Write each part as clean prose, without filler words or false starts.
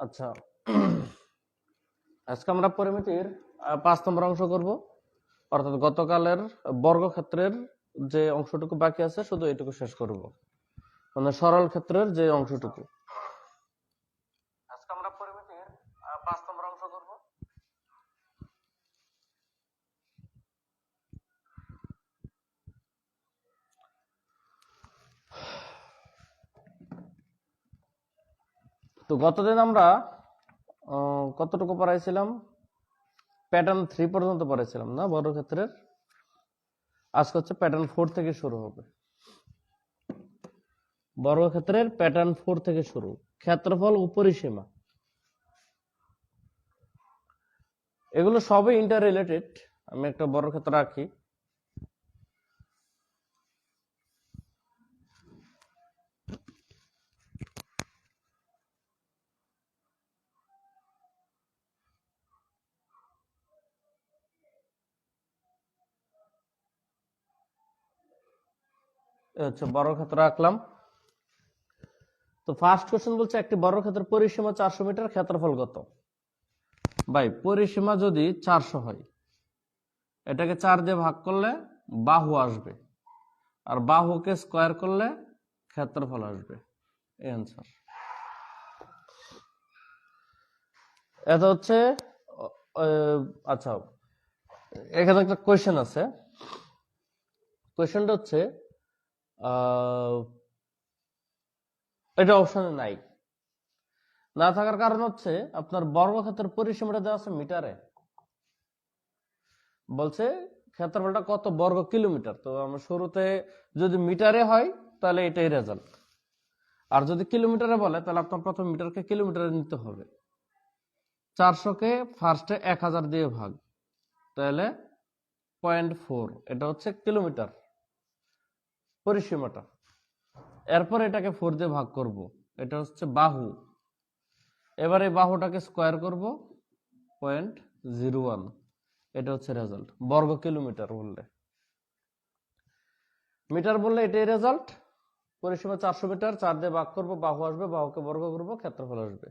আচ্ছা, আজকে আমরা পরিমিতির 5 নম্বর অংশ করব। অর্থাৎ গতকালের বর্গক্ষেত্রের যে অংশটুকু বাকি আছে শুধু এটুকু শেষ করব, মানে সরল ক্ষেত্রের যে অংশটুকু। আজকে আমরা পরিমিতির 5 নম্বর অংশ করব। তো গতদিন আমরা কতটুকু পড়াইছিলাম? প্যাটার্ন 3 পর্যন্ত পড়াইছিলাম না বর্গক্ষেত্রের। আজকে হচ্ছে প্যাটার্ন 4 থেকে শুরু হবে। বর্গক্ষেত্রের প্যাটার্ন 4 থেকে শুরু, ক্ষেত্রফল ও পরিসীমা। এগুলো সবই ইন্টার রিলেটেড। আমি একটা বর্গক্ষেত্র রাখি। হচ্ছে বর্গক্ষেত্র রাখলাম। তো ফার্স্ট কোশ্চেন বলছে একটি বর্গক্ষেত্রের পরিসীমা 400 মিটার, ক্ষেত্রফল কত? ভাই, পরিসীমা যদি 400 হয়, এটাকে 4 দিয়ে ভাগ করলে বাহু আসবে, আর বাহুকে স্কোয়ার করলে ক্ষেত্রফল আসবে। এই অ্যান্সার। এটা হচ্ছে আচ্ছা, এখানে একটা কোয়েশ্চেন আছে। কোয়েশ্চেনটা হচ্ছে এটা অপশনে নাই। না থাকার কারণ হচ্ছে আপনার বর্গক্ষেত্রের পরিসীমাটা দেওয়া আছে মিটারে। বলছে ক্ষেত্রফলটা কত বর্গ কিলোমিটার। তো আমরা শুরুতে যদি মিটারে হয় তাহলে এটাই রেজাল্ট, আর যদি কিলোমিটারে বলে তাহলে আপনার প্রথম মিটারকে কিলোমিটারে নিতে হবে। 400-কে ফার্স্টে 1000 দিয়ে ভাগ, তাহলে 0.4, এটা হচ্ছে কিলোমিটার পরিসীমাটা। এরপর এটাকে 4 দিয়ে ভাগ করব, এটা হচ্ছে বাহু। এবার এই বাহুটাকে স্কোয়ার করব, 0.01, এটা হচ্ছে রেজাল্ট। বর্গ কিলোমিটার বললে, মিটার বললে এটাই রেজাল্ট। পরিসীমা 400 মিটার, 4 দিয়ে ভাগ করবো, বাহু আসবে, বাহুকে বর্গ করবো, ক্ষেত্রফল আসবে।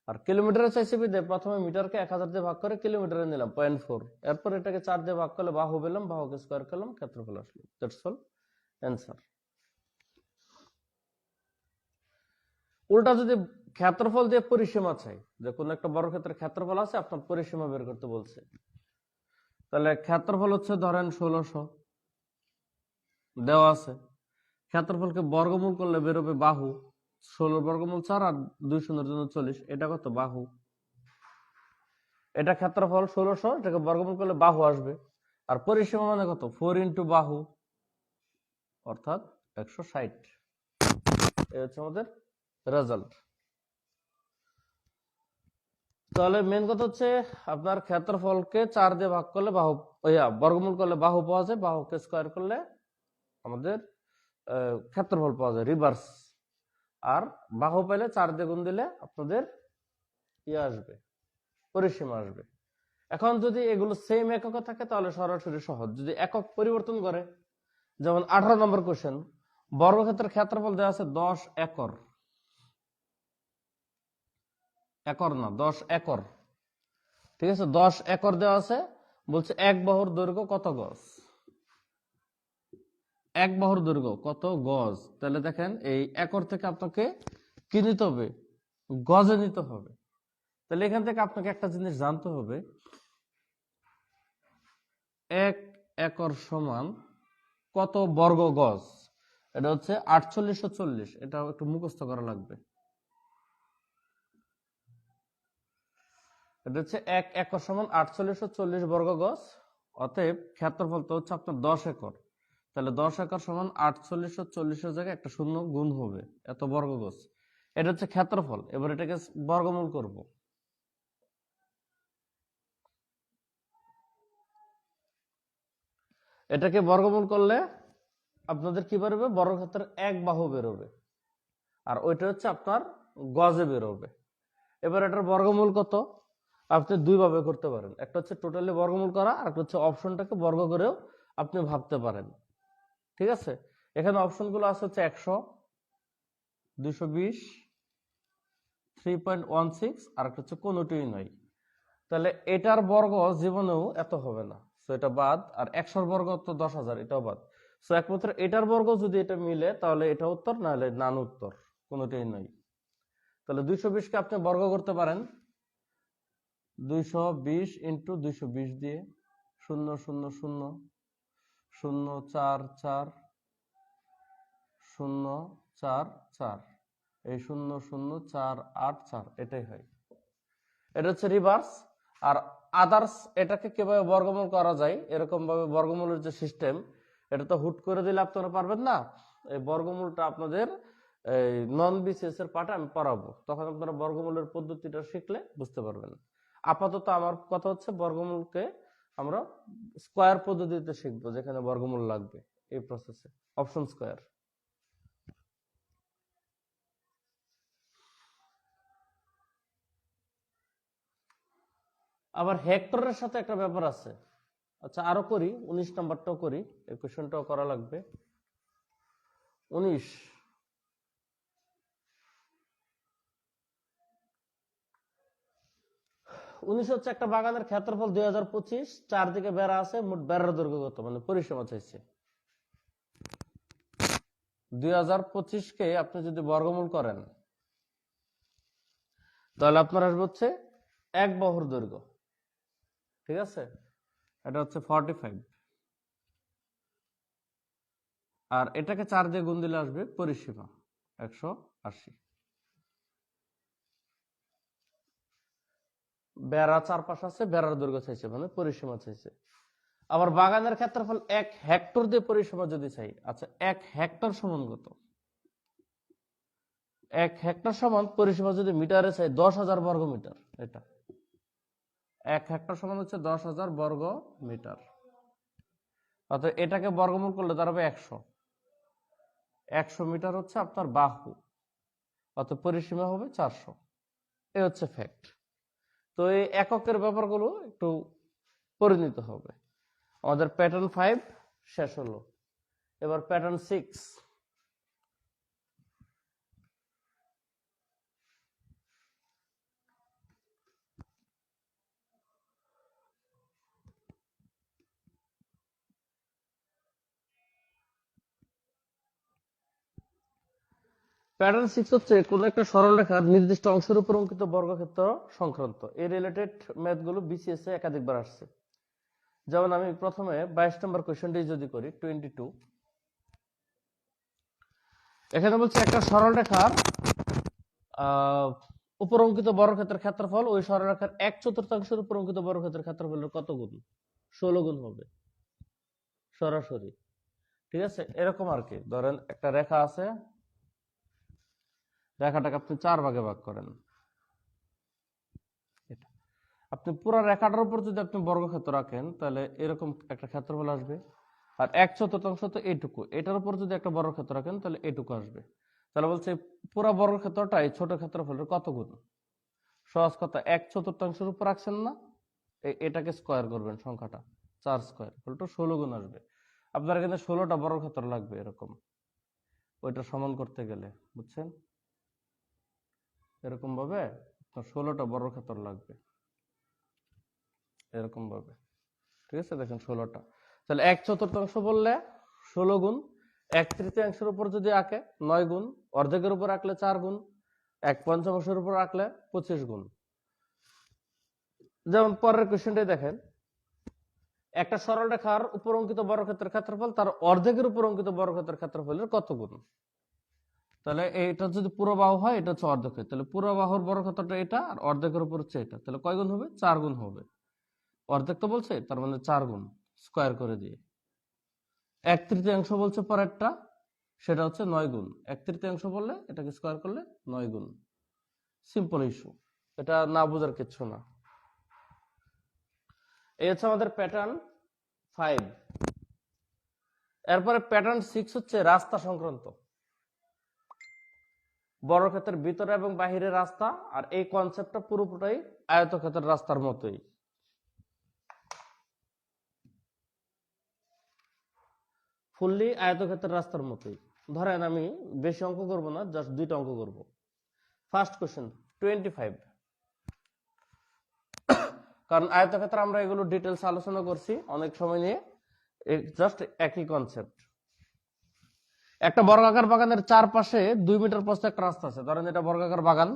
আর কিলোমিটারে চাইছে বিদে প্রথমে মিটারকে 1000 দিয়ে ভাগ করে কিলোমিটারে নিলাম 0.4, এরপর এটাকে 4 দিয়ে ভাগ করলে বাহু পেলাম, বাহুকে স্কোয়ার করলাম, ক্ষেত্রফল আসলো। That's all, answer. উল্টা যদি ক্ষেত্রফল দিয়ে পরিসীমা চাই, যে কোনো একটা বড় ক্ষেত্রের ক্ষেত্রফল আছে, আপনার পরিসীমা বের করতে বলছে, তাহলে ক্ষেত্রফল হচ্ছে ধরেন 1600 দেওয়া আছে। ক্ষেত্রফলকে বর্গমূল করলে বেরোবে বাহু, 16 বর্গমূল 4 আর 2 শূন্যের জন্য 40, এটা কত? বাহু। এটা ক্ষেত্রফল 1600, এটাকে বর্গমূল করলে বাহু আসবে। আর পরিসীমা মানে কত? 4 ইন্টু বাহু, অর্থাৎ 160। এই হচ্ছে আমাদের রেজাল্ট। তাহলে মেন কথা হচ্ছে আপনার ক্ষেত্রফলকে 4 দিয়ে ভাগ করলে বাহু, বর্গমূল করলে বাহু পাওয়া যায়, বাহুকে স্কোয়ার করলে আমাদের ক্ষেত্রফল পাওয়া যায়, রিভার্স। আর বাহু পেলে 4 দিয়ে গুণ দিলে আপনাদের ইয়ে আসবে, পরিসীমা আসবে। এখন যদি এগুলো সেম এককে থাকে তাহলে সরাসরি সহজ। যদি একক পরিবর্তন করে, যেমন 18 নম্বর কোশ্চেন, বর্গক্ষেত্রের ক্ষেত্রফল দেওয়া আছে 10 একর। একর না, 10 একর। ঠিক আছে, 10 একর দেওয়া আছে। বলছে এক বাহুর দৈর্ঘ্য কত গজ? এক বাহুর দৈর্ঘ্য কত গজ? তাহলে দেখেন এই একর থেকে আপনাকে কি নিতে হবে? গজে নিতে হবে। তাহলে এখান থেকে আপনাকে একটা জিনিস জানতে হবে, 1 একর সমান কত বর্গ গজ? এটা হচ্ছে 4840। এটা একটু মুখস্থ করা লাগবে। এটা হচ্ছে 1 একর সমান 4840 বর্গ গজ। অতএব ক্ষেত্রফল তো হচ্ছে আপনার 10 একর। তাহলে 10 একর সমান 4840-এর জায়গায় একটা শূন্য গুণ হবে, এত বর্গ গজ। এটা হচ্ছে ক্ষেত্রফল। এবার এটাকে বর্গমূল করব। এটাকে বর্গমূল করলে আপনাদের কি বেরোবে? বর্গক্ষেত্রের এক বাহু বেরোবে, আর ওইটা হচ্ছে আপনার গজে বেরোবে। এবার এটার বর্গমূল কত? আপনি দুই ভাবে করতে পারেন। একটা হচ্ছে টোটালি বর্গমূল করা, আর একটা হচ্ছে অপশনটাকে বর্গ করেও আপনি ভাবতে পারেন। ঠিক আছে, এখানে অপশনগুলো আছে হচ্ছে 100, 220, 3.16, আর একটা হচ্ছে কোনোটিই নয়। তাহলে এটার বর্গ জীবনেও এত হবে না, সো এটা বাদ। আর 100 বর্গ তো 10,000, এটাও বাদ। সো একমাত্র এটার বর্গ যদি এটা মিলে তাহলে এটা উত্তর, নাহলে নান উত্তর, কোনোটাই নয়। তাহলে 220 কে আপনি বর্গ করতে পারেন 220 ইন্টু 220 দিয়ে, 0 0 0 0 4 4 0 4 4, এই 0 0 4 8 4, এটাই হয়। এটা হচ্ছে রিভার্স। আর আদার্স এটাকে কিভাবে বর্গমূল করা যায়, এরকম ভাবে বর্গমূলের যে সিস্টেম, এটা তো হুট করে দিলে আপনারা পারবেন না। এই বর্গমূলটা আপনাদের এই নন বিসিএস এর পাঠে আমি পড়াবো, তখন আপনারা বর্গমূলের পদ্ধতিটা শিখলে বুঝতে পারবেন। আপাতত আমার কথা হচ্ছে বর্গমূলকে আমরা স্কয়ার পদ্ধতিতে শিখবো, যেখানে বর্গমূল লাগবে এই প্রসেসে, অপশন স্কয়ার। আবার হেক্টরের সাথে একটা ব্যাপার আছে। আচ্ছা, আরো করি, 19 নাম্বারটাও করি, এই কোশ্চেনটাও করা লাগবে। 19 হচ্ছে একটা বাগানের ক্ষেত্রফল 2025, চারদিকে বেড়া আছে, মোট বেড়ার দৈর্ঘ্য কত, মানে পরিসীমা চাইছে। 2025 কে আপনি যদি বর্গমূল করেন তাহলে আপনার আসবে হচ্ছে এক বাহুর দৈর্ঘ্য, ঠিক আছে, এটা হচ্ছে 45। আর এটাকে 4 দিয়ে গুণ দিলে আসবে পরিসীমা 180। বেড়া চারপাশ আছে, বেড়ার দৈর্ঘ্য চাইছে, মানে পরিসীমা চাইছে। আবার বাগানের ক্ষেত্রফল 1 হেক্টর দিয়ে পরিসীমা যদি চাই, আচ্ছা 1 হেক্টর সমান কত? 1 হেক্টর সমান পরিসীমা যদি মিটারে চাই 10,000 বর্গ মিটার। এটা 1 হেক্টর সমান হচ্ছে 10,000 বর্গ মিটার। অর্থাৎ এটাকে বর্গমূল করলে দাঁড়াবে 100। 100 মিটার হচ্ছে আপনার বাহু, অর্থাৎ পরিসীমা হবে 400। এই হচ্ছে ফ্যাক্ট। তো এই এককের ব্যাপারগুলো একটু পরিণত হবে। আমাদের প্যাটার্ন 5 শেষ হলো, এবার প্যাটার্ন 6। প্যাটার্ন 6 হচ্ছে কোন একটা সরলরেখার নির্দিষ্ট অংশের উপর অঙ্কিত বর্গক্ষেত্র সংক্রান্ত। এই রিলেটেড ম্যাথগুলো বিসিএস এ একাধিকবার আসছে। যেমন আমি প্রথমে 22 নম্বর কোশ্চেনটি যদি করি, 22, এখানে বলছে একটা সরলরেখার উপর অঙ্কিত বর্গক্ষেত্রের ক্ষেত্রফল ওই সরলরেখার 1/4 উপর অঙ্কিত বর্গক্ষেত্রের ক্ষেত্রফলের কত গুণ? 16 গুণ হবে সরাসরি, ঠিক আছে। এরকম আর কি, ধরেন একটা রেখা আছে, রেখাটাকে আপনি 4 ভাগে ভাগ করেন। এটা আপনি পুরো রেখাটার উপর যদি আপনি বর্গক্ষেত্র রাখেন তাহলে এরকম একটা ক্ষেত্রফল আসবে। আর 1/4 তো এইটুকু, এটার উপর যদি একটা বর্গক্ষেত্র রাখেন তাহলে এইটুকু আসবে। তাহলে বলছে পুরো বর্গক্ষেত্রটা এই ছোট ক্ষেত্রফলের কত গুণ? সহজ কথা, 1/4 উপর রাখছেন না, এটাকে স্কয়ার করবেন, সংখ্যাটা 4 স্কয়ার উল্টো 16 গুণ আসবে। আপনার এখানে 16টা বর্গক্ষেত্র লাগবে এরকম, ওইটা সমান করতে গেলে, বুঝছেন, এরকম ভাবে 16টা বর্গক্ষেত্র লাগবে, এরকম ভাবে, ঠিক আছে। দেখেন 16টা, তাহলে 1/4 বললে 16 গুণ, 1/3 উপর যদি আঁকে 9 গুণ, অর্ধেকের উপর রাখলে 4 গুণ, 1/5 উপর রাখলে 25 গুণ। যেমন পরের কোশ্চেনটাই দেখেন, একটা সরলরেখার উপর অঙ্কিত বর্গক্ষেত্রের ক্ষেত্রফল তার অর্ধেকের উপর অঙ্কিত বর্গক্ষেত্রের ক্ষেত্রফলের কত গুণ? তাহলে এটা যদি পুরো বাহু হয়, এটা হচ্ছে অর্ধেক, তাহলে পুরো বাহুর বর্গক্ষেত্রটা এটা, আর অর্ধেকের উপর হচ্ছে এটা, তাহলে কয় গুণ হবে? 4 গুণ হবে। অর্ধেক তো বলছে, তার মানে 4 গুণ স্কয়ার করে দিয়ে। 1/3 বলছে পরেরটা, সেটা হচ্ছে 9 গুণ। 1/3 বললে এটাকে স্কয়ার করলে 9 গুণ। সিম্পল ইস্যু, এটা না বোঝার কিছু না। এই হচ্ছে আমাদের প্যাটার্ন 5। এরপরে প্যাটার্ন 6 হচ্ছে রাস্তা সংক্রান্ত। বর্গক্ষেত্রের ভিতরে এবং বাহিরে রাস্তা, আর এই কনসেপ্টটা পুরোপুরি আয়তক্ষেত্রের রাস্তার মতোই। ফুললি আয়তক্ষেত্রের রাস্তার মতোই। ধরেন আমি বেশি অঙ্ক করব না, জাস্ট 2টা অঙ্ক করব। First question, 25। কারণ আয়তক্ষেত্রে আমরা এগুলো ডিটেলস আলোচনা করছি অনেক সময় নিয়ে, জাস্ট একই কনসেপ্ট। একটা বর্গাকার বাগানের চারপাশে 2 মিটার প্রস্থ একটা রাস্তা আছে। ধরেন এটা বর্গাকার বাগান,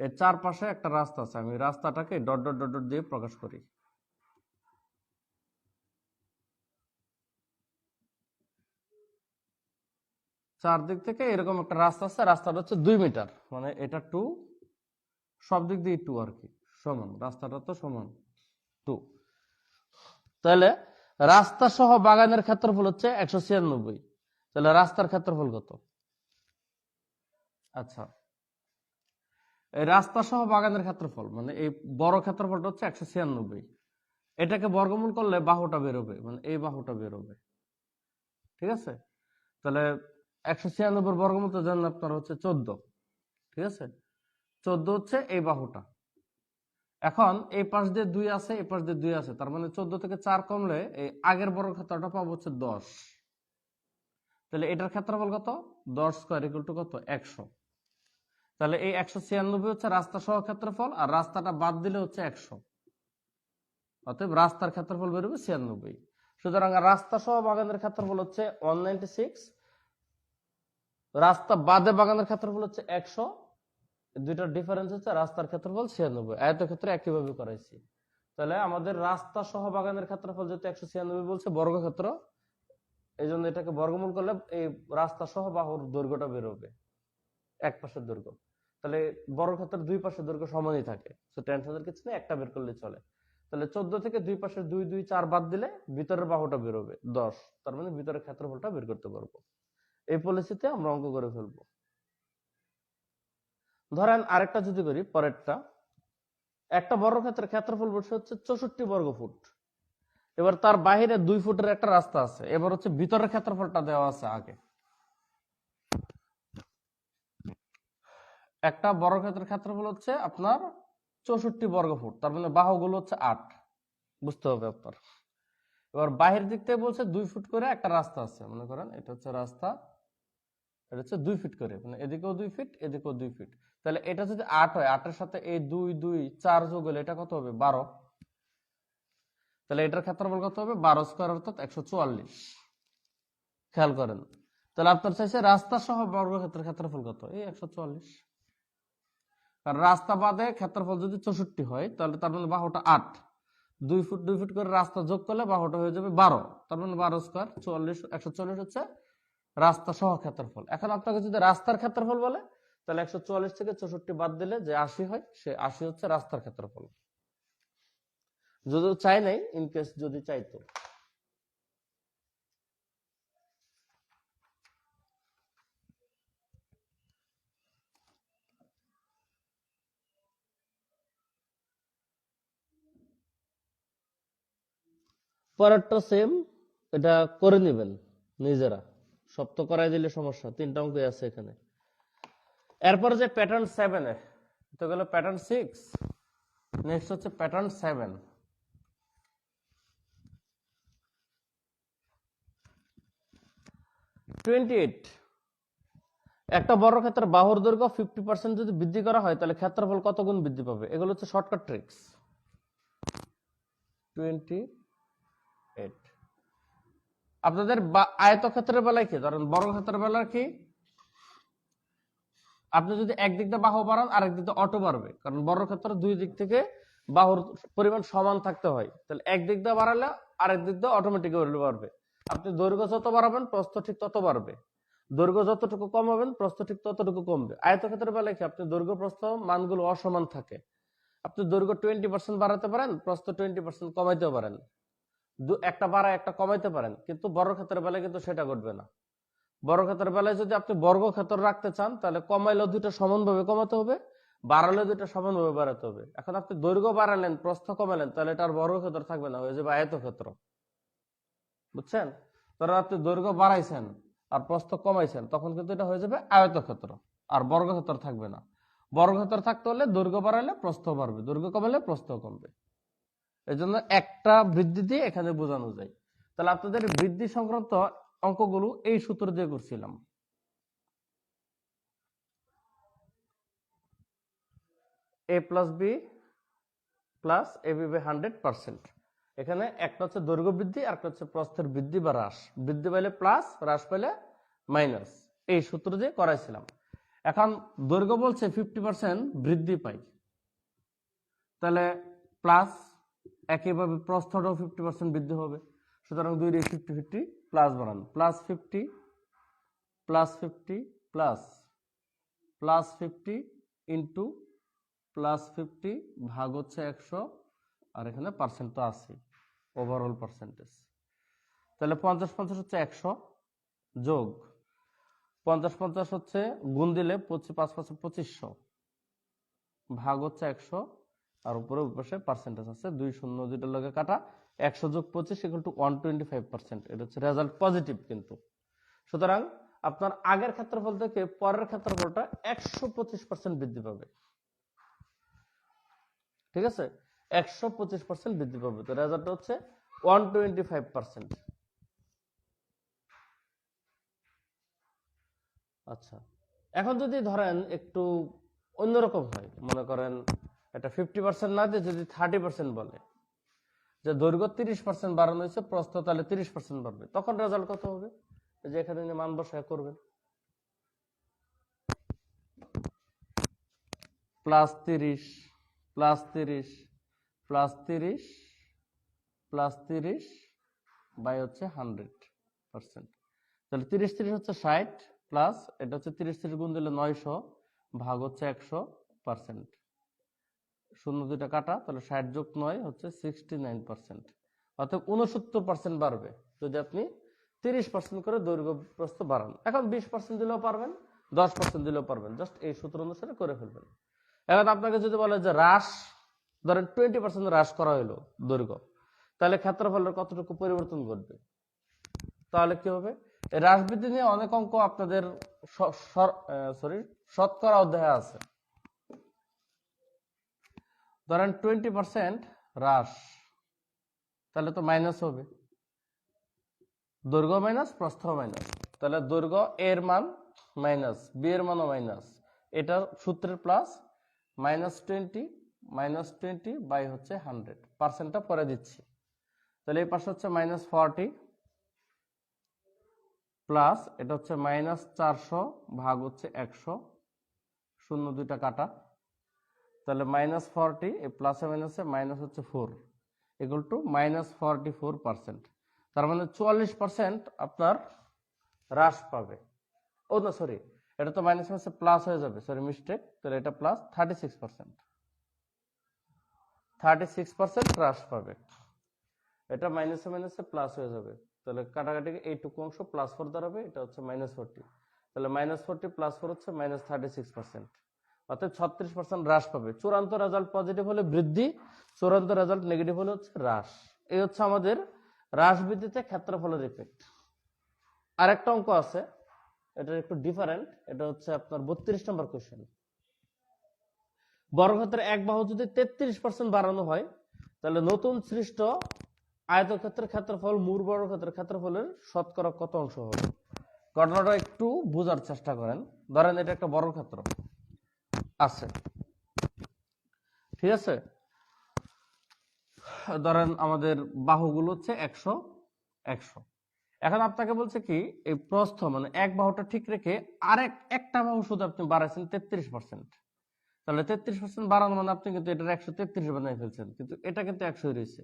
এর চারপাশে একটা রাস্তা আছে। আমি রাস্তাটাকে ডট ডট ডট ডট দিয়ে প্রকাশ করি। চারদিক থেকে এরকম একটা রাস্তা আছে, রাস্তাটা হচ্ছে 2 মিটার, মানে এটা 2, সব দিক দিয়ে 2 আর কি, সমান, রাস্তাটা তো সমান 2। তাহলে রাস্তা সহ বাগানের ক্ষেত্রফল হচ্ছে 196। তাহলে রাস্তার ক্ষেত্রফল কত? আচ্ছা, এই রাস্তা সহ বাগানের ক্ষেত্রফল মানে এই বড় ক্ষেত্রফলটা হচ্ছে 196। এটাকে বর্গমূল করলে বাহুটা বেরোবে, মানে এই বাহুটা বেরোবে। ঠিক আছে, তাহলে 196 বর্গমূল তো জানেন আপনার হচ্ছে 14। ঠিক আছে, 14 হচ্ছে এই বাহুটা। এখন এই পাশ দিয়ে 2 আছে, এই পাশ দিয়ে 2 আছে, তার মানে 14 থেকে 4 কমলে এই আগের বর্গক্ষেত্রটা পাবো হচ্ছে 10। তাহলে এটার ক্ষেত্রফল কত? 10 স্কয়ার ইকুয়াল টু কত? 100। তাহলে এই 196 হচ্ছে রাস্তা সহ ক্ষেত্রফল, আর রাস্তাটা বাদ দিলে হচ্ছে 100। অতএব রাস্তার ক্ষেত্রফল বেরোবে 96। সুতরাং রাস্তা সহ বাগানের ক্ষেত্রফল হচ্ছে 196, রাস্তা বাদে বাগানের ক্ষেত্রফল হচ্ছে 100। দুইটার ডিফারেন্স হচ্ছে রাস্তার ক্ষেত্রফল 96। আয়তক্ষেত্রে একইভাবে করাইছি। তাহলে আমাদের রাস্তা সহ বাগানের ক্ষেত্রফল যেহেতু 196 বলছে বর্গক্ষেত্র, এই জন্য এটাকে বর্গমূল করলে এই রাস্তা সহ বাহুর দৈর্ঘ্যটা বেরোবে, এক পাশের দৈর্ঘ্য। তাহলে বর্গক্ষেত্রের দুই পাশের দৈর্ঘ্য সমানই থাকে, তো টেনশনের কিছু নেই, একটা বের করলে চলে। তাহলে 14 থেকে দুই পাশের 2 2 4 বাদ দিলে ভিতরের বাহুটা বেরোবে 10, তার মানে ভিতরের ক্ষেত্রফলটা বের করতে পারবো। এই পলিসিতে আমরা অঙ্ক করে ফেলবো। ধরেন আরেকটা যদি করি, পরেরটা, একটা বর্গক্ষেত্রের ক্ষেত্রফল বসে হচ্ছে 64 বর্গ ফুট। এবার তার বাহিরে 2 ফুটের একটা রাস্তা আছে। এবার হচ্ছে ভিতরের ক্ষেত্রফলটা দেওয়া আছে আগে। একটা বর্গক্ষেত্রের ক্ষেত্রফল হচ্ছে আপনার 64 বর্গ ফুট, তার মানে বাহুগুলো হচ্ছে 8, বুঝতে হবে আপনার। এবার বাহির দিক থেকে বলছে 2 ফুট করে একটা রাস্তা আছে, মনে করেন এটা হচ্ছে রাস্তা, এটা হচ্ছে 2 ফিট করে, মানে এদিকেও 2 ফিট এদিকেও 2 ফিট। তাহলে এটা যদি 8 হয়, 8 এর সাথে এই 2 2 4 যোগ হলে এটা কত হবে? 12। তাহলে এটার ক্ষেত্রফল কত হবে? 12 স্কয়ার, অর্থাৎ 144। খেয়াল করেন, তাহলে আপনার চাইছে রাস্তা সহ বর্গক্ষেত্রের ক্ষেত্রফল কত? এই 144। কারণ রাস্তা বাদে ক্ষেত্রফল যদি 64 হয়, তাহলে তার মানে বাহুটা 8, 2 ফুট 2 ফুট করে রাস্তা যোগ করলে বাহুটা হয়ে যাবে 12, তার মানে 12 স্কয়ার 44, 144 হচ্ছে রাস্তা সহ ক্ষেত্রফল। এখন আপনাকে যদি রাস্তার ক্ষেত্রফল বলে, তাহলে 144 থেকে 64 বাদ দিলে যে 80 হয়, সে 80 হচ্ছে রাস্তার ক্ষেত্রফল। যদিও চাই নাই, ইনকেস যদি চাইতো। পরেরটা সেম, এটা করে নেবেন নিজেরা, সব তো করাই দিলে সমস্যা, 3টা অঙ্ক আছে এখানে। এরপরে যে প্যাটার্ন 7 এ তো গেল প্যাটার্ন 6, নেক্সট হচ্ছে প্যাটার্ন 7। 28, একটা বর্গক্ষেত্রের বাহুর দৈর্ঘ্য 50% যদি বৃদ্ধি করা হয়, তাহলে ক্ষেত্রফল কত গুণ বৃদ্ধি পাবে? এগুলো হচ্ছে শর্টকাট ট্রিক্স। 28, আপনাদের আয়তক্ষেত্রের বেলায় কি, ধরেন বর্গক্ষেত্রের বেলায় কি, আপনি যদি একদিক দিয়ে বাহু বাড়ান আরেক দিক দিয়ে অটো বাড়বে, কারণ বর্গক্ষেত্র দুই দিক থেকে বাহুর পরিমাণ সমান থাকতে হয়। তাহলে একদিক দিয়ে বাড়ালে আরেক দিক দিয়ে অটোমেটিক্যালি বাড়বে। আপনি দৈর্ঘ্য যত বাড়াবেন প্রস্থ ঠিক তত বাড়বে, দৈর্ঘ্য যতটুকু কমাবেন প্রস্থ ঠিক ততটুকু কমবে। আয়তক্ষেত্রের বেলায় কি, আপনি দৈর্ঘ্য প্রস্থ মানগুলো অসমান থাকে, আপনি দৈর্ঘ্য 20% বাড়াতে পারেন, প্রস্থ 20% কমাইতে পারেন, একটা বাড়ায় একটা কমাইতে পারেন, কিন্তু বর্গক্ষেত্রের বেলায় কিন্তু সেটা ঘটবে না। বর্গক্ষেত্রের বেলায় যদি আপনি বর্গক্ষেত্র রাখতে চান, তাহলে কমাইলেও দুইটা সমানভাবে কমাতে হবে, বাড়ালেও দুইটা সমানভাবে বাড়াতে হবে। এখন আপনি দৈর্ঘ্য বাড়ালেন প্রস্থ কমালেন, তাহলে এটা আর বর্গক্ষেত্র থাকবে না, হয়ে যাবে আয়তক্ষেত্র। বুঝছেন? ধরেন আপনি দৈর্ঘ্য বাড়াইছেন আর প্রস্থ কমাইছেন, তখন কিন্তু এটা হয়ে যাবে আয়তক্ষেত্র, আর বর্গক্ষেত্র থাকবে না। বর্গক্ষেত্র থাকতে হলে দৈর্ঘ্য বাড়ালে প্রস্থ বাড়বে, দৈর্ঘ্য কমালে প্রস্থ কমবে। এই জন্য একটা বৃদ্ধি দিয়ে এখানে বোঝানো যায়। তাহলে আপনাদের বৃদ্ধি সংক্রান্ত অঙ্কগুলো এই সূত্র দিয়ে করছিলাম। A plus B plus A B by 100%। এখানে একটা হচ্ছে দৈর্ঘ্য বৃদ্ধি আর একটা হচ্ছে প্রস্থের বৃদ্ধি বা হ্রাস। বৃদ্ধি পাইলে প্লাস, হ্রাস পাইলে মাইনাস। এই সূত্র দিয়ে করাইছিলাম। এখন দৈর্ঘ্য বলছে 50% বৃদ্ধি পাই, তাহলে প্লাস, একইভাবে প্রস্থটাও 50% বৃদ্ধি হবে। সুতরাং 2 দিয়ে 50 প্লাস বানান, plus 50 plus 50 plus plus 50 into plus 50 ভাগ হচ্ছে 100, আর এখানে পার্সেন্ট তো আছে, ওভারঅল পার্সেন্টেজ। তাহলে 50-50 হচ্ছে 100, যোগ 50-50 হচ্ছে গুণ দিলে 5-5-2500, ভাগ হচ্ছে 100, আর উপরে পাশে পার্সেন্টেজ আছে, 2 শূন্য 2টার লগে কাটা, 100 যোগ 25 ইকুয়াল টু 125%। এটা হচ্ছে রেজাল্ট পজিটিভ কিন্তু। সুতরাং আপনার আগের ক্ষেত্রফল থেকে পরের ক্ষেত্রফলটা 125% বৃদ্ধি পাবে। ঠিক আছে, 125% বৃদ্ধি পাবে। তো রেজাল্ট হচ্ছে 125%। আচ্ছা, এখন যদি ধরেন একটু অন্যরকম হয়, মনে করেন এটা 50% না দিয়ে যদি 30% বলে, যে দৈর্ঘ্য 30% বাড়ানো হয়েছে, প্রস্থ তাহলে 30% বাড়বে, তখন রেজাল্ট কত হবে? যে এখানে মান বসায় করবেন, plus 30 plus 30 plus 30 plus 30 by হচ্ছে 100%। তাহলে 30-30 হচ্ছে 60, প্লাস এটা হচ্ছে 30-30 গুণ দিলে 900, ভাগ হচ্ছে 100%। শূন্য 2টা কাটা, তাহলে 60 যোগ 9 হচ্ছে 69%। অর্থাৎ 69% বাড়বে যদি আপনি 30% করে দৈর্ঘ্য প্রস্থ বাড়ান। এখন 20% দিলেও পারবেন, 10% দিলেও পারবেন, জাস্ট এই সূত্র অনুসারে করে ফেলবেন। এখন আপনাকে যদি বলে যে হ্রাস, ধরেন 20% হ্রাস করা হলো দৈর্ঘ্য, তাহলে ক্ষেত্রফলের কতটুকু পরিবর্তন ঘটবে? তাহলে কি হবে? হ্রাস বৃদ্ধি নিয়ে অনেক অঙ্ক আপনাদের শতকরা অধ্যায়ে আছে। ধরেন 20% হ্রাস, তাহলে তো মাইনাস হবে, দৈর্ঘ্য মাইনাস প্রস্থ মাইনাস, তাহলে দৈর্ঘ্য এর মান মাইনাস, বি এর মানও মাইনাস, এটা সূত্রের প্লাস, -20 বাই হচ্ছে 100, পার্সেন্টটা পরে দিচ্ছি। তাহলে এই পাশে হচ্ছে -40 প্লাস এটা হচ্ছে -400 ভাগ হচ্ছে 100, শূন্য 2টা কাটা, তাহলে -40 এই প্লাসে মাইনাসে মাইনাস হচ্ছে 4 ইকুয়াল টু -44%। তার মানে 44% আপনার হ্রাস পাবে। ও না, সরি, এটা তো মাইনাস মাইনাসে প্লাস হয়ে যাবে, সরি মিস্টেক। তাহলে এটা প্লাস 36% হ্রাস পাবে। এটা মাইনাসে মাইনাসে প্লাস হয়ে যাবে, তাহলে কাটাকাটি এইটুকু অংশ +4 দাঁড়াবে, এটা হচ্ছে -40। তাহলে -40 +4 হচ্ছে -36%, অর্থাৎ 36% হ্রাস পাবে। চূড়ান্ত রেজাল্ট পজিটিভ হলে বৃদ্ধি, চূড়ান্ত রেজাল্ট নেগেটিভ হলে হচ্ছে হ্রাস। এই হচ্ছে আমাদের হ্রাস বৃদ্ধিতে ক্ষেত্রফলের ইফেক্ট। আরেকটা অঙ্ক আছে, এটা একটু ডিফারেন্ট, এটা হচ্ছে আপনার 32 নম্বর কোশ্চেন। বর্গক্ষেত্রের এক বাহু যদি 33% বাড়ানো হয়, তাহলে নতুন সৃষ্ট আয়তক্ষেত্রের ক্ষেত্রফল মূল বর্গক্ষেত্রের ক্ষেত্রফলের শতকরা কত অংশ হবে? ঘটনাটা একটু বোঝার চেষ্টা করেন। ধরেন এটা একটা বর্গক্ষেত্র আছে, ঠিক আছে, ধরেন আমাদের বাহুগুলো হচ্ছে 100 100। এখন আপনাকে বলছে কি, এই প্রস্থ মানে এক বাহুটা ঠিক রেখে একটা বাহু শুধু আপনি বাড়াইছেন 33%। তাহলে 33% বাড়ানো মানে আপনি কিন্তু এটা 133 বানাই ফেলছেন, কিন্তু এটা কিন্তু 100 রয়েছে।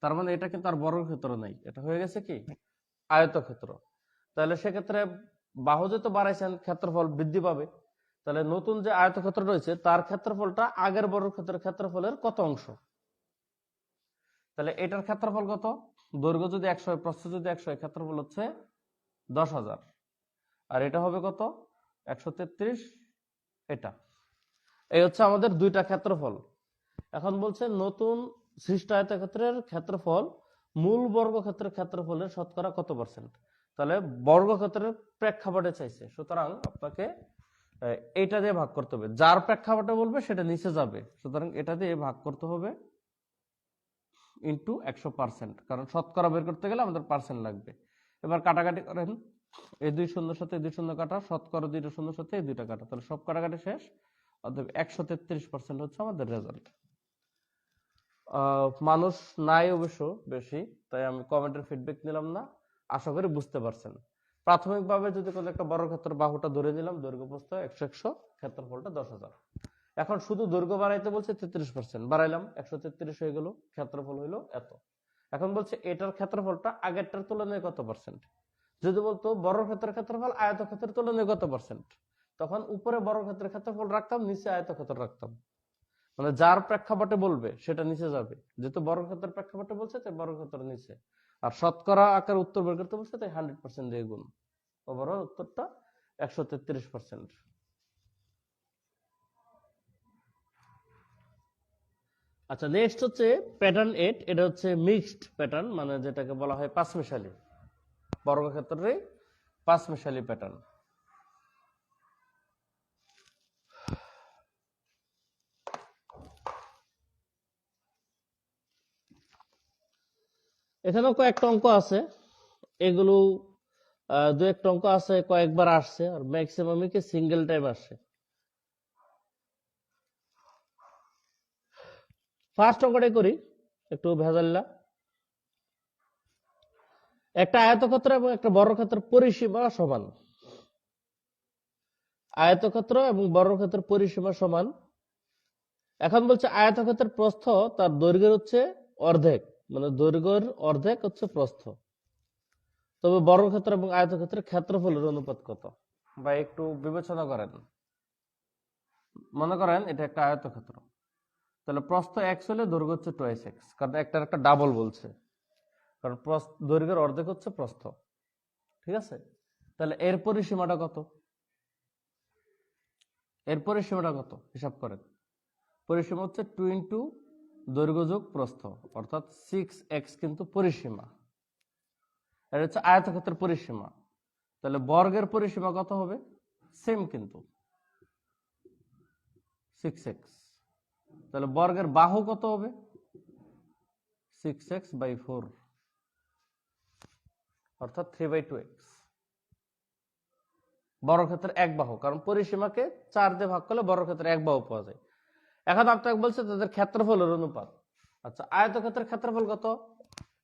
তার মানে এটা কিন্তু আর বর্গক্ষেত্র নাই, এটা হয়ে গেছে কি আয়তক্ষেত্র। তাহলে সেক্ষেত্রে বাহু যেহেতু বাড়াইছেন, ক্ষেত্রফল বৃদ্ধি পাবে। তাহলে নতুন যে আয়তক্ষেত্র রয়েছে তার ক্ষেত্রফলটা আগের বর্গক্ষেত্রের ক্ষেত্রফলের কত অংশ? তাহলে এটার ক্ষেত্রফল কত? দৈর্ঘ্য যদি 100 হয়, প্রস্থ যদি 100 হয়, ক্ষেত্রফল হচ্ছে 10,000। আর এটা হবে কত? 133। এটা এই হচ্ছে আমাদের দুইটা ক্ষেত্রফল। এখন বলছে নতুন সৃষ্ট আয়তক্ষেত্রের ক্ষেত্রফল মূল বর্গক্ষেত্রের ক্ষেত্রফলের শতকরা কত %? তাহলে বর্গক্ষেত্রের প্রেক্ষাপটে চাইছে, সুতরাং আপনাকে এইটা দিয়ে ভাগ করতে হবে। যার প্রেক্ষাপটে বলবে সেটা নিচে যাবে, সুতরাং এটা দিয়ে ভাগ করতে হবে ইন্টু 100%, কারণ শতকরা বের করতে গেলে আমাদের পার্সেন্ট লাগবে। এবার কাটাকাটি করেন, এই 2 শূন্যর সাথে 2 শূন্য কাটা, শতকরা 2টা শূন্যর সাথে এই 2টা কাটা, তাহলে সব কাটাকাটি শেষ। অতএব 133% হচ্ছে আমাদের রেজাল্ট। মানুষ নাই অবশ্য বেশি, তাই আমি কমেন্টের ফিডব্যাক নিলাম না। আশা করি বুঝতে পারছেন। প্রাথমিকভাবে যদি কোনো একটা বর্গক্ষেত্রের বাহুটা ধরে নিলাম, দৈর্ঘ্য প্রস্থ 100 ক্ষেত্রফলটা 10,000। এখন শুধু দৈর্ঘ্য বাড়াইতে বলছে 33%, বাড়াইলাম 133 হয়ে গেল, ক্ষেত্রফল হইলো এত। এখন বলছে এটার ক্ষেত্রফলটা আগেরটার তুলনায় কত পার্সেন্ট। যদি বলতো বর্গক্ষেত্রের ক্ষেত্রফল আয়তক্ষেত্রের তুলনায় কত পার্সেন্ট, তখন উপরে বর্গক্ষেত্রের ক্ষেত্রফল রাখতাম, নিচে আয়তক্ষেত্র রাখতাম। মানে যার প্রেক্ষাপটে বলবে সেটা নিচে যাবে, যেহেতু বর্গক্ষেত্রের প্রেক্ষাপটে বলছে তাই বর্গক্ষেত্রের নিচে। আর শতকরা আকার উত্তর বের করতে বলছে তাই 100% দিয়ে গুণ। ওভারঅল উত্তরটা 133%। আচ্ছা, নেক্সট হচ্ছে প্যাটার্ন 8। এটা হচ্ছে মিক্সড প্যাটার্ন, মানে যেটাকে বলা হয় পাঁচমিশালি। বর্গক্ষেত্রের পাঁচমিশালি প্যাটার্ন। এখানেও কয়েকটা অঙ্ক আছে, এগুলো দু একটা অঙ্ক আছে কয়েকবার আসছে, আর ম্যাক্সিমামই কি সিঙ্গেল টাইম আসে। ফার্স্ট অঙ্কটাই করি, একটু ভেজাল্লা। একটা আয়তক্ষেত্র এবং একটা বর্গক্ষেত্রের পরিসীমা সমান। আয়তক্ষেত্র এবং বর্গক্ষেত্রের পরিসীমা সমান। এখন বলছে আয়তক্ষেত্রের প্রস্থ তার দৈর্ঘ্যের হচ্ছে অর্ধেক, মানে দৈর্ঘ্যের অর্ধেক হচ্ছে প্রস্থ। তবে বর্গক্ষেত্র এবং আয়তক্ষেত্রের ক্ষেত্রফলের অনুপাত কত? বা একটু বিবেচনা করেন। মনে করেন এটা একটা আয়তক্ষেত্র, তাহলে প্রস্থ x হলে দৈর্ঘ্য হচ্ছে 2x, কারণ একটার একটা ডাবল বলছে, কারণ দৈর্ঘ্যের অর্ধেক হচ্ছে প্রস্থ। ঠিক আছে, তাহলে এর পরিসীমাটা কত? এর পরিসীমাটা কত হিসাব করেন। পরিসীমা হচ্ছে 2 ইন্টু দৈর্ঘ্য যোগ প্রস্থ, অর্থাৎ 6x কিন্তু পরিসীমা। এটা হচ্ছে আয়তক্ষেত্রের পরিসীমা। তাহলে বর্গের পরিসীমা কত হবে? সেম কিন্তু 6x। তাহলে বর্গের বাহু কত হবে? 6x/4, অর্থাৎ 3/2x। বর্গক্ষেত্রের এক বাহু, কারণ পরিসীমাকে 4 দিয়ে ভাগ করলে বর্গক্ষেত্রের এক বাহু পাওয়া যায়। এখন আপনাকে বলছে তাদের ক্ষেত্রফলের অনুপাত। আচ্ছা, আয়তক্ষেত্রের ক্ষেত্রফল কত?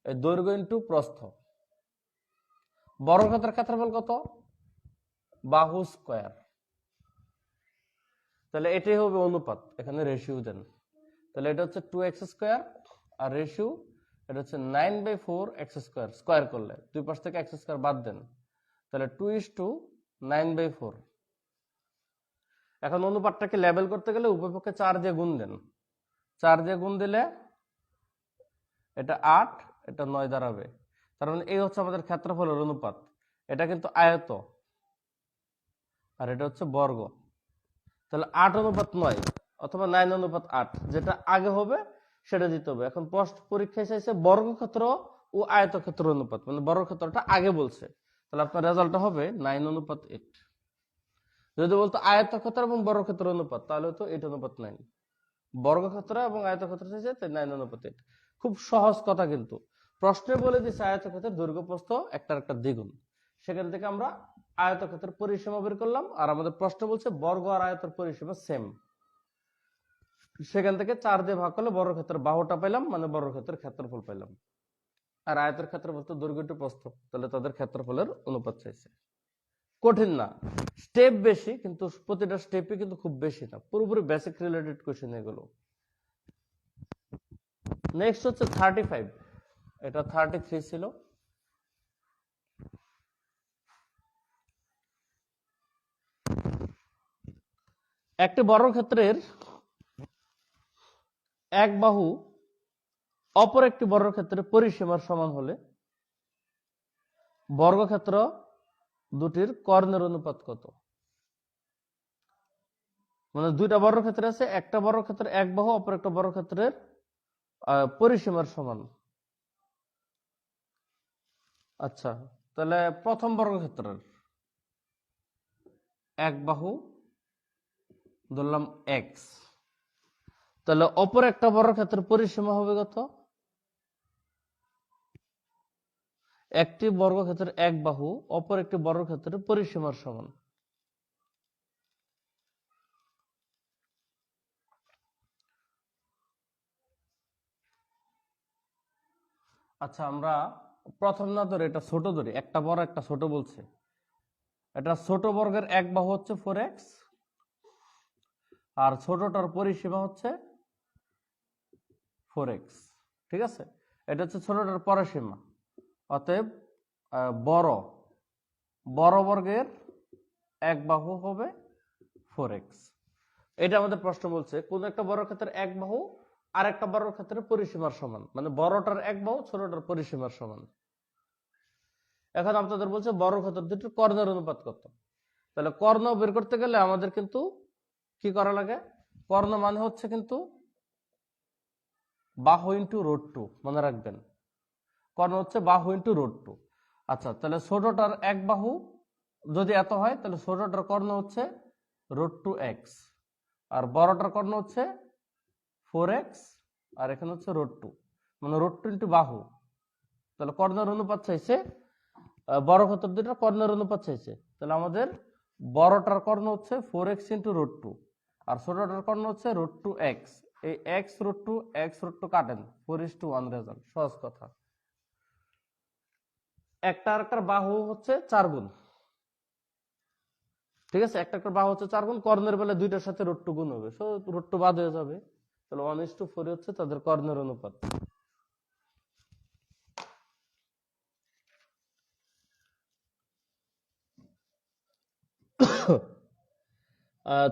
এই দৈর্ঘ্য ইন্টু প্রস্থ। বর্গক্ষেত্রের ক্ষেত্রফল কত? বাহু স্কয়ার। তাহলে এটাই হবে অনুপাত, এখানে রেশিও দেন। তাহলে এটা হচ্ছে 2x², আর রেশিও এটা হচ্ছে 9/4x²। স্কয়ার করলে দুই পাশ থেকে x² বাদ দেন, তাহলে 2:9/4। এখন অনুপাতটাকে লেবেল করতে গেলে উভয়পক্ষে 4 দিয়ে গুণ দেন। 4 দিয়ে গুণ দিলে এটা 8, এটা 9 দাঁড়াবে। তার মানে এই হচ্ছে আমাদের ক্ষেত্রফলের অনুপাত। এটা কিন্তু আয়ত, আর এটা হচ্ছে বর্গ। তাহলে 8:9 অথবা 9:8, যেটা আগে হবে সেটা দিতে হবে। এখন পোস্ট পরীক্ষায় চাইছে বর্গক্ষেত্র ও আয়তক্ষেত্র অনুপাত, মানে বর্গক্ষেত্রটা আগে বলছে, তাহলে আপনার রেজাল্টটা হবে 9:8। যদি বলতো আয়তক্ষেত্র এবং বর্গক্ষেত্র অনুপাত, তাহলে তো 8:9। বর্গক্ষেত্র এবং আয়তক্ষেত্র চাইছে, তাই 9:8। খুব সহজ কথা, কিন্তু প্রশ্নে বলে দিচ্ছে আয়তক্ষেত্রের দৈর্ঘ্য প্রস্থ একটার একটা দ্বিগুণ। সেখান থেকে আমরা আয়তক্ষেত্রের পরিসীমা বের করলাম, আর আমাদের প্রশ্ন বলছে বর্গ আর আয়তের পরিসীমা সেম। সেখান থেকে 4 দিয়ে ভাগ করলে বর্গক্ষেত্রের বাহুটা পেলাম, মানে বর্গক্ষেত্রের ক্ষেত্রফল পেলাম। আর আয়তের ক্ষেত্রফল তো দৈর্ঘ্য টু প্রস্থ, তাহলে তাদের ক্ষেত্রফলের অনুপাত চাইছে। কঠিন না, স্টেপ বেশি, কিন্তু প্রতিটা স্টেপই কিন্তু খুব বেশি না, পুরোপুরি বেসিক রিলেটেড কোশ্চেন এগুলো। নেক্সট হচ্ছে 35, এটা 33 ছিল। একটি বর্গক্ষেত্রের এক বাহু অপর একটি বর্গক্ষেত্রের পরিসীমার সমান হলে বর্গক্ষেত্র দুটির কর্ণের অনুপাত কত? মানে দুইটা বর্গক্ষেত্র আছে, একটা বর্গক্ষেত্রের এক বাহু অপর একটা বর্গক্ষেত্রের পরিসীমার সমান। আচ্ছা, তাহলে প্রথম বর্গক্ষেত্রের এক বাহু ধরলাম x, তাহলে অপর একটা বর্গক্ষেত্রের পরিসীমা হবে কত? একটি বর্গক্ষেত্রের এক বাহু অপর একটি বর্গক্ষেত্রের পরিসীমার সমান। আচ্ছা, আমরা প্রথম না ধরে এটা ছোট ধরি, একটা বড় একটা ছোট বলছে। এটা ছোট বর্গের এক বাহু হচ্ছে 4x, আর ছোটটার পরিসীমা হচ্ছে 4x। ঠিক আছে, এটা হচ্ছে ছোটটার পরিসীমা। অতএব বড় বড় বর্গের এক বাহু হবে 4x। এটা আমাদের প্রশ্ন বলছে কোন একটা বড় ক্ষেত্রে এক বাহু আর একটা বড় ক্ষেত্রে পরিসীমার সমান, মানে বড়টার এক বাহু ছোটটার পরিসীমার সমান। এখন আপনাদের বলছে বড় ক্ষেত্র দুটোর কর্ণের অনুপাত কত। তাহলে কর্ণ বের করতে গেলে আমাদের কিন্তু কি করা লাগে, কর্ণ মানে হচ্ছে কিন্তু বাহু ইন্টু √2, মনে রাখবেন কর্ণ হচ্ছে বাহু ইন্টু √2। আচ্ছা, তাহলে ছোটটার এক বাহু যদি এত হয় তাহলে ছোটটার কর্ণ হচ্ছে √2x, আর বড়টার কর্ণ হচ্ছে 4x, আর এখানে হচ্ছে √2, মানে √2 ইন্টু বাহু। তাহলে কর্ণের অনুপাত চাইছে, বড় ক্ষেত্র দুটো কর্ণের অনুপাত চাইছে। তাহলে আমাদের বড়টার কর্ণ হচ্ছে 4x ইন্টু √2, আর ছোটটার কর্ণ হচ্ছে √2x। এই x√2 কাটেন, 4:1 রেজাল্ট, সহজ কথা। একটা আরেকটার বাহু হচ্ছে 4 গুণ। ঠিক আছে, একটা বাহু হচ্ছে 4 গুণ, কর্ণের বেলা দুইটার সাথে √2 গুণ হবে, সো √2 বাদ হয়ে যাবে। তাহলে 1:4 হচ্ছে তাদের কর্ণের অনুপাত।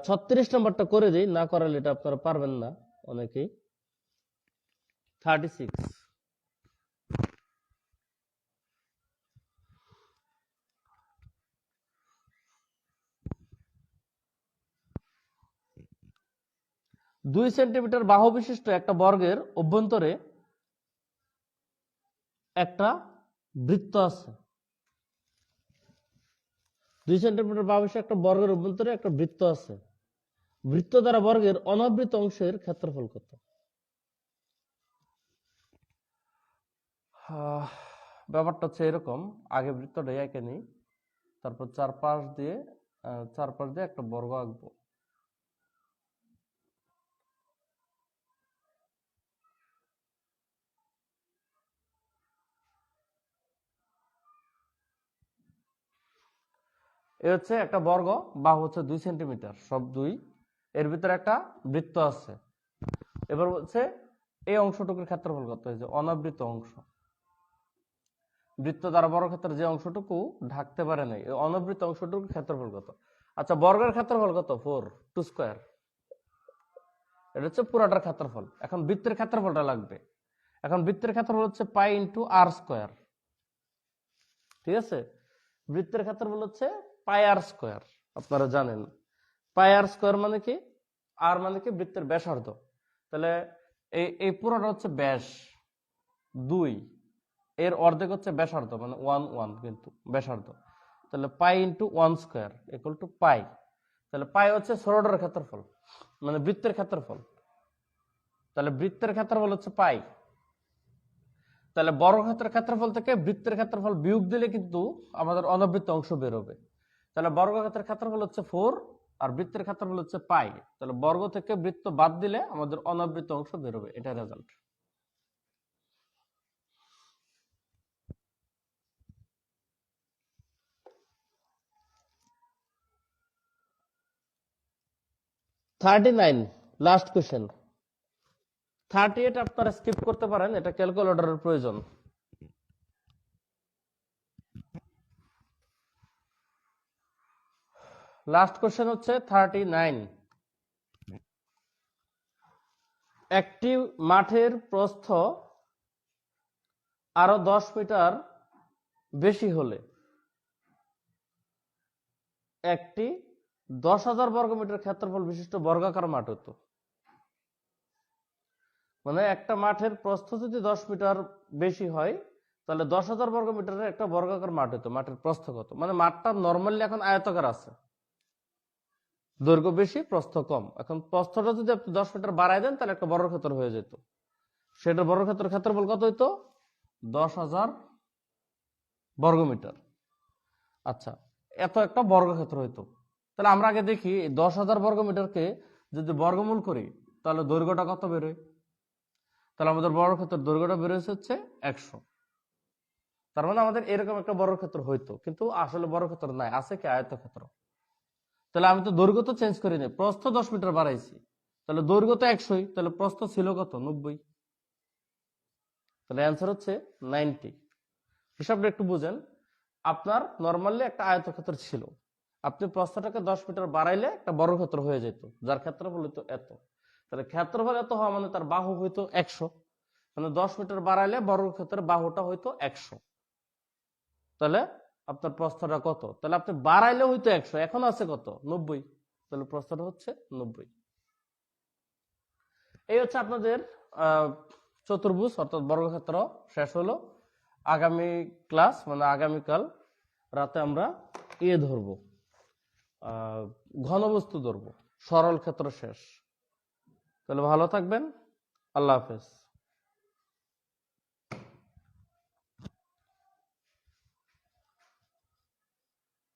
36 নম্বরটা করে দিই, না করালে এটা আপনারা পারবেন না অনেকেই। 36, দুই সেন্টিমিটার বাহু বিশিষ্ট একটা বর্গের অভ্যন্তরে একটা বৃত্ত আছে। 2 সেন্টিমিটার বাহু বিশিষ্ট একটা বর্গের অভ্যন্তরে একটা বৃত্ত আছে। বৃত্ত দ্বারা বর্গের অনাবৃত অংশের ক্ষেত্রফল কত? ব্যাপারটা হচ্ছে এরকম, আগে বৃত্তটা এঁকে নিই, তারপর চারপাশ দিয়ে একটা বর্গ আঁকবো। এ হচ্ছে একটা বর্গ, বাহু হচ্ছে 2 সেন্টিমিটার, সব 2। এর ভিতরে একটা বৃত্ত আছে। এবার বলছে এই অংশটুকুর ক্ষেত্রফল কত হয়েছে, অনাবৃত অংশ। বৃত্ত দ্বারা বর্গক্ষেত্রের যে অংশটুকু ঢাকতে পারে নাই, এই অনাবৃত অংশটুকুর ক্ষেত্রফল কত? আচ্ছা, বর্গের ক্ষেত্রফল কত? 4 এটা হচ্ছে পুরাটার ক্ষেত্রফল। এখন বৃত্তের ক্ষেত্রফলটা লাগবে। এখন বৃত্তের ক্ষেত্রফল হচ্ছে পাই ইন্টু আর স্কোয়ার। ঠিক আছে, বৃত্তের ক্ষেত্রফল হচ্ছে পাই আর স্কোয়ার, আপনারা জানেন। পাই আর স্কোয়ার মানে কি, আর মানে কি বৃত্তের ব্যাসার্ধ। তাহলে এই পুরোটা হচ্ছে ব্যাস 2, এর অর্ধেক হচ্ছে ব্যাসার্ধ, মানে 1 কিন্তু ব্যাসার্ধ। তাহলে pi into 1 square equal to pi. তাহলে পাই হচ্ছে ষোলোটার ক্ষেত্রফল, মানে বৃত্তের ক্ষেত্রফল। তাহলে বৃত্তের ক্ষেত্রফল হচ্ছে পাই। তাহলে বর্গক্ষেত্রের ক্ষেত্রফল থেকে বৃত্তের ক্ষেত্রফল বিয়োগ দিলে কিন্তু আমাদের অনাবৃত্ত অংশ বেরোবে। তাহলে বর্গক্ষেত্রের ক্ষেত্রফল হচ্ছে 4, আর বৃত্তের ক্ষেত্রফল হচ্ছে পাই। তাহলে বর্গ থেকে বৃত্ত বাদ দিলে আমাদের অনাবৃত্ত অংশ বেরোবে, এটা রেজাল্ট। Last question. 38 আপনারা স্কিপ করতে পারেন, এটা ক্যালকুলেটরের প্রয়োজন। লাস্ট কোয়েশ্চেন হচ্ছে 39। একটি মাঠের প্রস্থ আরো 10 মিটার বেশি হলে একটি 10,000 বর্গমিটার ক্ষেত্রফল বিশিষ্ট বর্গাকার মাঠ হতো। মানে একটা মাঠের প্রস্থ যদি 10 মিটার বেশি হয় তাহলে 10,000 বর্গমিটারের একটা বর্গাকার মাঠ হতো। মাঠের প্রস্থ কত? মানে মাঠটা নর্মালি এখন আয়তাকার আছে, দৈর্ঘ্য বেশি প্রস্থ কম। এখন প্রস্থটা যদি আপনি 10 মিটার বাড়ায় দেন তাহলে একটা বর্গক্ষেত্র হয়ে যেত। সেটার বর্গক্ষেত্রের ক্ষেত্রফল কত হইতো? 10,000 বর্গমিটার। আচ্ছা, এত একটা বর্গক্ষেত্র হইতো। তাহলে আমরা আগে দেখি 10,000 বর্গমিটারকে যদি বর্গমূল করি তাহলে দৈর্ঘ্যটা কত বেরোয়। তাহলে আমাদের বর্গক্ষেত্রের দৈর্ঘ্যটা বেরোচ্ছে হচ্ছে 100। তার মানে আমাদের এরকম একটা বর্গক্ষেত্র হইতো, কিন্তু আসলে বর্গক্ষেত্র নাই, আছে কি আয়তক্ষেত্র। তাহলে আমি তো দৈর্ঘ্য তো চেঞ্জ করিনি, প্রস্থ 10 মিটার বাড়াইছি, তাহলে দৈর্ঘ্য তো 100, তাহলে প্রস্থ ছিল কত? 90। তাহলে অ্যান্সার হচ্ছে 90। হিসাবটা একটু বুঝেন। আপনার নর্মালি একটা আয়তক্ষেত্র ছিল, আপনি প্রস্থটাকে 10 মিটার বাড়াইলে একটা বর্গক্ষেত্র হয়ে যেত, যার ক্ষেত্রফল হইতো এত। তাহলে ক্ষেত্রফল এত হওয়া মানে তার বাহু হইতো 100, মানে 10 মিটার বাড়াইলে বর্গক্ষেত্রের বাহুটা হইতো 100। তাহলে আপনার প্রস্থটা কত? তাহলে আপনি বাড়াইলে হইতো 100, এখন আছে কত? 90। তাহলে প্রস্থটা হচ্ছে 90। এই হচ্ছে আপনাদের চতুর্ভুজ অর্থাৎ বর্গক্ষেত্র শেষ হলো। আগামী ক্লাস মানে আগামীকাল রাতে আমরা ধরবো, ঘনবস্তু ধরবো, সরল ক্ষেত্র শেষ। তাহলে ভালো থাকবেন, আল্লাহ হাফেজ।